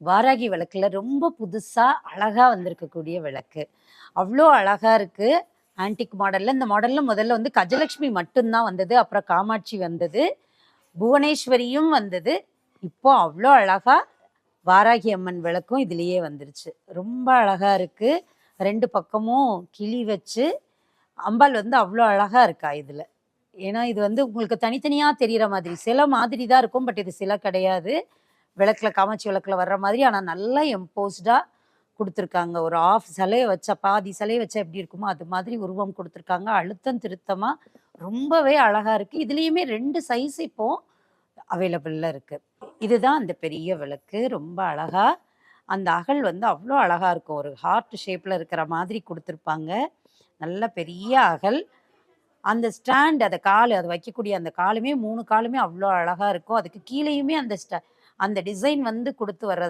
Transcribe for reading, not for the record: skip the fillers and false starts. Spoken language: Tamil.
வாராகி விளக்குல ரொம்ப புதுசா அழகா வந்திருக்கக்கூடிய விளக்கு. அவ்ளோ அழகா இருக்கு. ஆன்டிக் மாடல்ல. இந்த மாடல்ல முதல்ல வந்து கஜலட்சுமி மட்டும்தான் வந்தது. அப்புறம் காமாட்சி வந்தது. புவனேஸ்வரியும் வந்தது. இப்போ அவ்ளோ அழகா வாராகி அம்மன் விளக்கும் இதுலயே வந்துருச்சு. ரொம்ப அழகா இருக்கு. 2 பக்கமும் கிளி வச்சு அம்பாள் வந்து அவ்ளோ அழகா இருக்கா இதுல. ஏன்னா இது வந்து உங்களுக்கு தனித்தனியா தெரியிற மாதிரி, சிலை மாதிரி தான் இருக்கும். பட் இது சிலை கிடையாது. விளக்குல காமாட்சி விளக்குல வர்ற மாதிரி, ஆனா நல்லா எம்போஸ்டா குடுத்துருக்காங்க. ஒரு ஆஃப் சிலைய வச்சா பாதி சிலைய வச்சா எப்படி இருக்குமோ, அது மாதிரி உருவம் குடுத்துருக்காங்க. அழுத்தம் திருத்தமா ரொம்பவே அழகா இருக்கு. இதுலயுமே 2 சைஸ் இப்போ அவைலபிள்ல இருக்கு. இதுதான் அந்த பெரிய விளக்கு. ரொம்ப அழகா அந்த அகல் வந்து அவ்ளோ அழகா இருக்கும். ஒரு ஹார்ட் ஷேப்ல இருக்கிற மாதிரி குடுத்துருப்பாங்க. நல்ல பெரிய அகல். அந்த ஸ்டாண்ட் அது வைக்கக்கூடிய அந்த காலுமே 3 காலுமே அவ்ளோ அழகா இருக்கும். அதுக்கு கீழேயுமே அந்த அந்த டிசைன் வந்து குடுத்து வர்றது